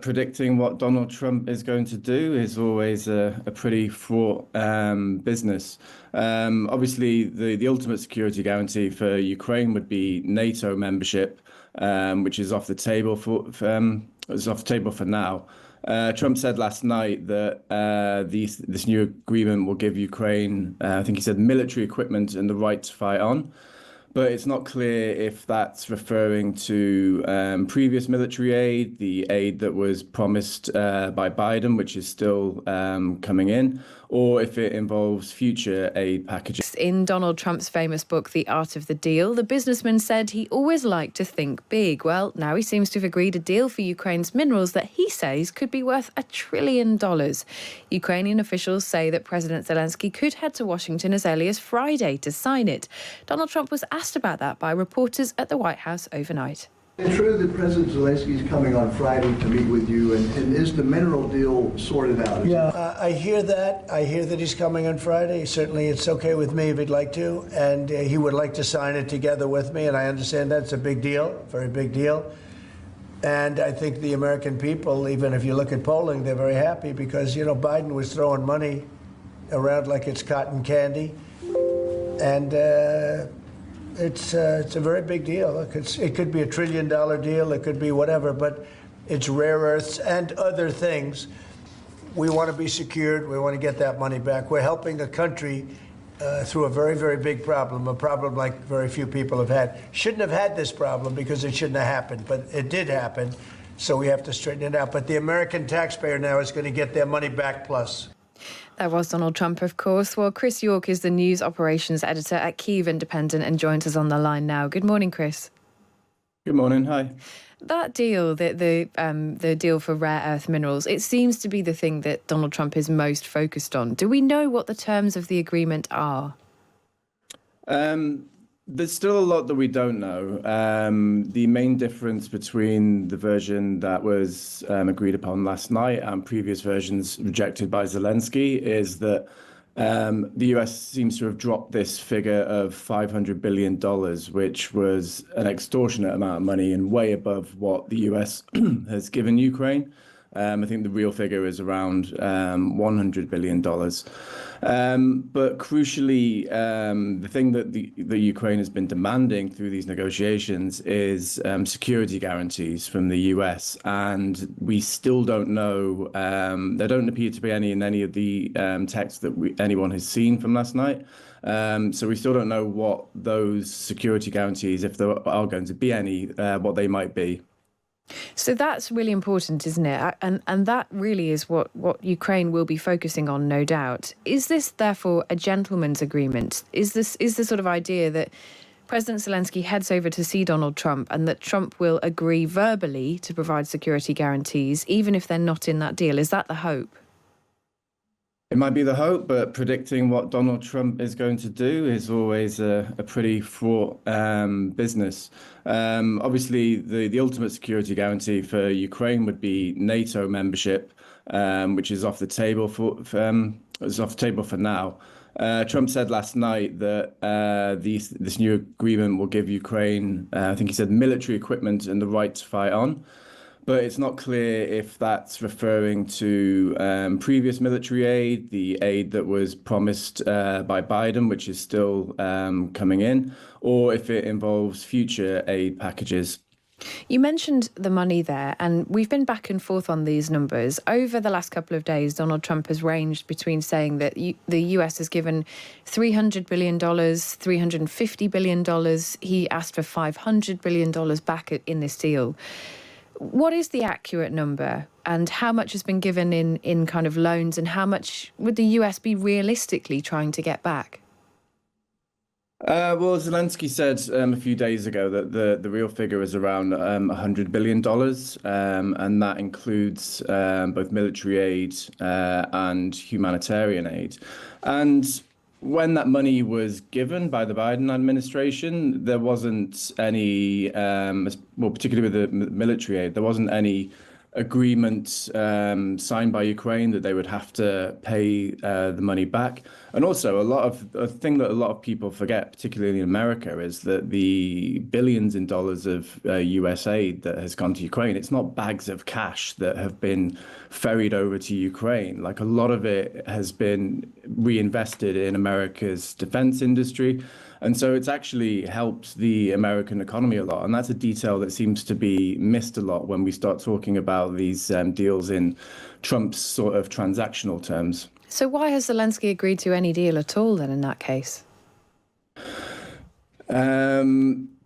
predicting what Donald Trump is going to do is always a pretty fraught business. Obviously, the ultimate security guarantee for Ukraine would be NATO membership, which is off the table for now. Trump said last night that this new agreement will give Ukraine, I think he said, military equipment and the right to fight on. But it's not clear if that's referring to previous military aid, the aid that was promised by Biden, which is still coming in, or if it involves future aid packages. In Donald Trump's famous book, The Art of the Deal, the businessman said he always liked to think big. Well, now he seems to have agreed a deal for Ukraine's minerals that he says could be worth $1 trillion. Ukrainian officials say that President Zelensky could head to Washington as early as Friday to sign it. Donald Trump was asked about that by reporters at the White House overnight. Is it true that President Zelensky is coming on Friday to meet with you, and is the mineral deal sorted out? Yeah, I hear that. I hear that he's coming on Friday. Certainly, it's okay with me if he'd like to, and he would like to sign it together with me, and I understand that's a big deal, very big deal. And I think the American people, even if you look at polling, they're very happy because, Biden was throwing money around like it's cotton candy, and it's a very big deal. It could be $1 trillion deal. It could be whatever, but it's rare earths and other things. We want to be secured. We want to get that money back. We're helping a country through a very, very big problem, a problem like very few people have had. Shouldn't have had this problem because it shouldn't have happened, but it did happen, so we have to straighten it out. But the American taxpayer now is going to get their money back plus. That was Donald Trump, of course. Well, Chris York is the news operations editor at Kyiv Independent and joins us on the line now. Good morning, Chris. Good morning. Hi. That deal, the deal for rare earth minerals, it seems to be the thing that Donald Trump is most focused on. Do we know what the terms of the agreement are? There's still a lot that we don't know. The main difference between the version that was agreed upon last night and previous versions rejected by Zelensky is that the US seems to have dropped this figure of $500 billion, which was an extortionate amount of money and way above what the US has given Ukraine. I think the real figure is around $100 billion. But crucially, the thing that the Ukraine has been demanding through these negotiations is security guarantees from the US. And we still don't know. There don't appear to be any in any of the texts that anyone has seen from last night. So we still don't know what those security guarantees, if there are going to be any, what they might be. So that's really important, isn't it? And that really is what Ukraine will be focusing on, no doubt. Is this, therefore, a gentleman's agreement? Is the sort of idea that President Zelensky heads over to see Donald Trump and that Trump will agree verbally to provide security guarantees, even if they're not in that deal? Is that the hope? It might be the hope, but predicting what Donald Trump is going to do is always a pretty fraught business. Obviously, the ultimate security guarantee for Ukraine would be NATO membership, which is off the table for now. Trump said last night that this new agreement will give Ukraine, I think he said, military equipment and the right to fight on. But it's not clear if that's referring to previous military aid, the aid that was promised by Biden, which is still coming in, or if it involves future aid packages. You mentioned the money there, and we've been back and forth on these numbers. Over the last couple of days, Donald Trump has ranged between saying that the US has given $300 billion, $350 billion. He asked for $500 billion back in this deal. What is the accurate number, and how much has been given in kind of loans, and how much would the US be realistically trying to get back? Well, Zelensky said a few days ago that the real figure is around $100 billion, and that includes both military aid and humanitarian aid. And when that money was given by the Biden administration, there wasn't any, well, particularly with the military aid, there wasn't any agreement signed by Ukraine that they would have to pay the money back. And also a thing that a lot of people forget, particularly in America, is that the billions in dollars of US aid that has gone to Ukraine, it's not bags of cash that have been ferried over to Ukraine. Like, a lot of it has been reinvested in America's defense industry. And so it's actually helped the American economy a lot. And that's a detail that seems to be missed a lot when we start talking about these deals in Trump's sort of transactional terms. So why has Zelensky agreed to any deal at all then in that case?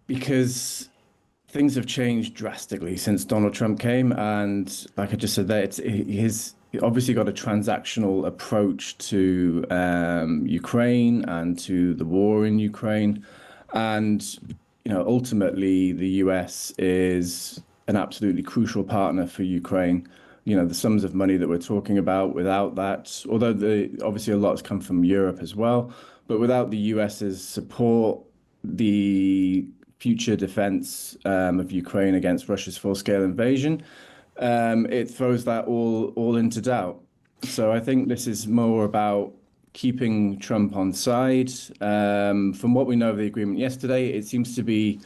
Because things have changed drastically since Donald Trump came. And like I just said there, he's obviously got a transactional approach to Ukraine and to the war in Ukraine. And, ultimately, the US is an absolutely crucial partner for Ukraine. The sums of money that we're talking about, without that, although obviously a lot has come from Europe as well, but without the US's support, the future defense of Ukraine against Russia's full-scale invasion, it throws that all into doubt. So I think this is more about keeping Trump on side. From what we know of the agreement yesterday, it seems to be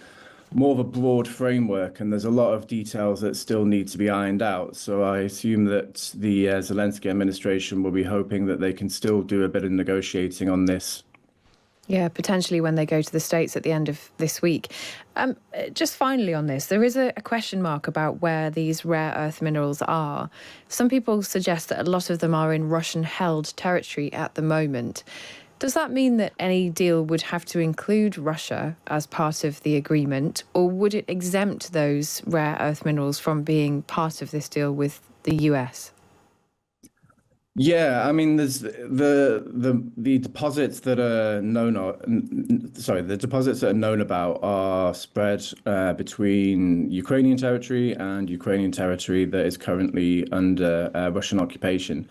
more of a broad framework, and there's a lot of details that still need to be ironed out. So I assume that the Zelensky administration will be hoping that they can still do a bit of negotiating on this. Yeah, potentially when they go to the States at the end of this week. Just finally on this, there is a question mark about where these rare earth minerals are. Some people suggest that a lot of them are in Russian-held territory at the moment. Does that mean that any deal would have to include Russia as part of the agreement, or would it exempt those rare earth minerals from being part of this deal with the US? Yeah, I mean, there's the deposits that are the deposits that are known about are spread between Ukrainian territory and Ukrainian territory that is currently under Russian occupation.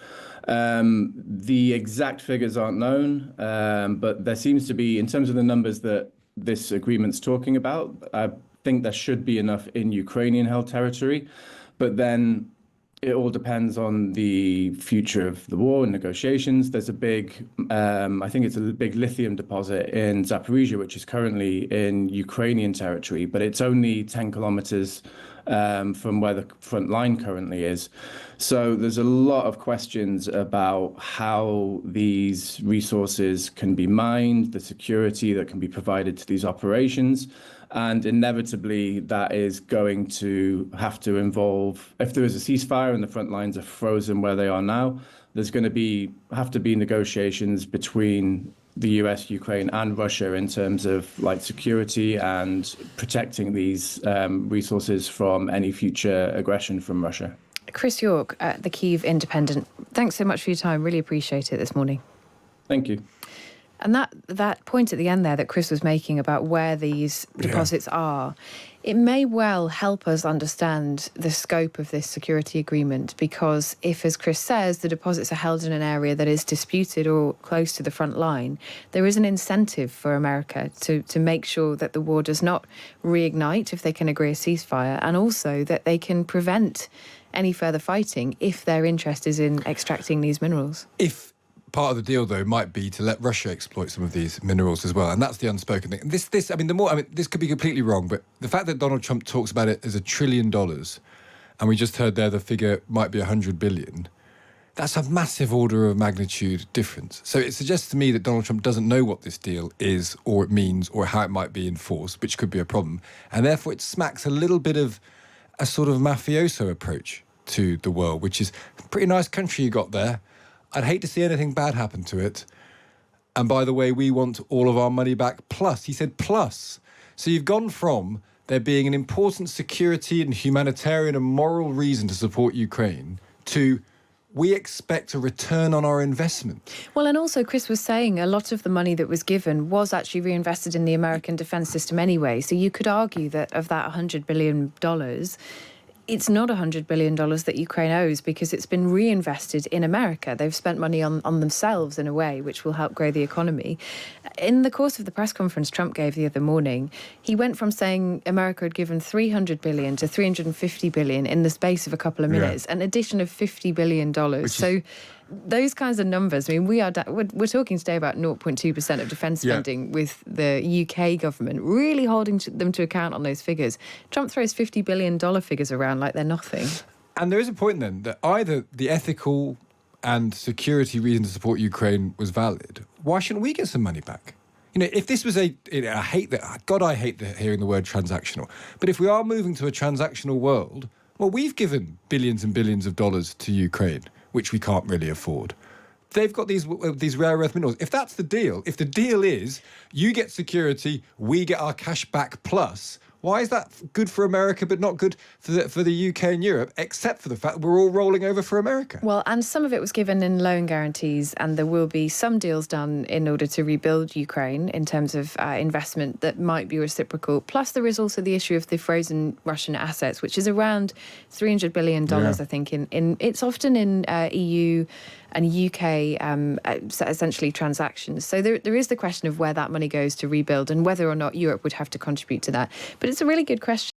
The exact figures aren't known, but there seems to be, in terms of the numbers that this agreement's talking about, I think there should be enough in Ukrainian-held territory, but then it all depends on the future of the war and negotiations. There's a big, I think it's a big lithium deposit in Zaporizhia, which is currently in Ukrainian territory, but it's only 10 kilometers from where the front line currently is. So there's a lot of questions about how these resources can be mined, the security that can be provided to these operations. And inevitably, that is going to have to involve, if there is a ceasefire and the front lines are frozen where they are now, there's going to have to be negotiations between the US, Ukraine, and Russia in terms of security and protecting these resources from any future aggression from Russia. Chris York at the Kyiv Independent, thanks so much for your time. Really appreciate it this morning. Thank you. And that point at the end there that Chris was making about where these deposits are, it may well help us understand the scope of this security agreement, because if, as Chris says, the deposits are held in an area that is disputed or close to the front line, there is an incentive for America to make sure that the war does not reignite if they can agree a ceasefire, and also that they can prevent any further fighting if their interest is in extracting these minerals. If part of the deal, though, might be to let Russia exploit some of these minerals as well, and that's the unspoken thing. This could be completely wrong, but the fact that Donald Trump talks about it as $1 trillion, and we just heard there the figure might be 100 billion, that's a massive order of magnitude difference. So it suggests to me that Donald Trump doesn't know what this deal is, or it means, or how it might be enforced, which could be a problem, and therefore it smacks a little bit of a sort of mafioso approach to the world, which is a pretty nice country you got there. I'd hate to see anything bad happen to it. And by the way, we want all of our money back. Plus, he said plus. So you've gone from there being an important security and humanitarian and moral reason to support Ukraine to we expect a return on our investment. Well, and also Chris was saying a lot of the money that was given was actually reinvested in the American defense system anyway. So you could argue that of that $100 billion, it's not $100 billion that Ukraine owes because it's been reinvested in America. They've spent money on themselves in a way which will help grow the economy. In the course of the press conference Trump gave the other morning, he went from saying America had given $300 billion to $350 billion in the space of a couple of minutes, an addition of $50 billion. So those kinds of numbers, I mean, we're talking today about 0.2% of defence spending with the UK government, really holding them to account on those figures. Trump throws $50 billion figures around like they're nothing. And there is a point then that either the ethical and security reason to support Ukraine was valid. Why shouldn't we get some money back? You know, if this was I hate hearing the word transactional. But if we are moving to a transactional world, well, we've given billions and billions of dollars to Ukraine, which we can't really afford. They've got these rare earth minerals. If that's the deal, if the deal is you get security, we get our cash back plus, why is that good for America but not good for the UK and Europe, except for the fact that we're all rolling over for America? Well, and some of it was given in loan guarantees, and there will be some deals done in order to rebuild Ukraine in terms of investment that might be reciprocal. Plus, there is also the issue of the frozen Russian assets, which is around $300 billion, I think. It's often in EU and UK, essentially transactions. So there is the question of where that money goes to rebuild and whether or not Europe would have to contribute to that. But it's a really good question.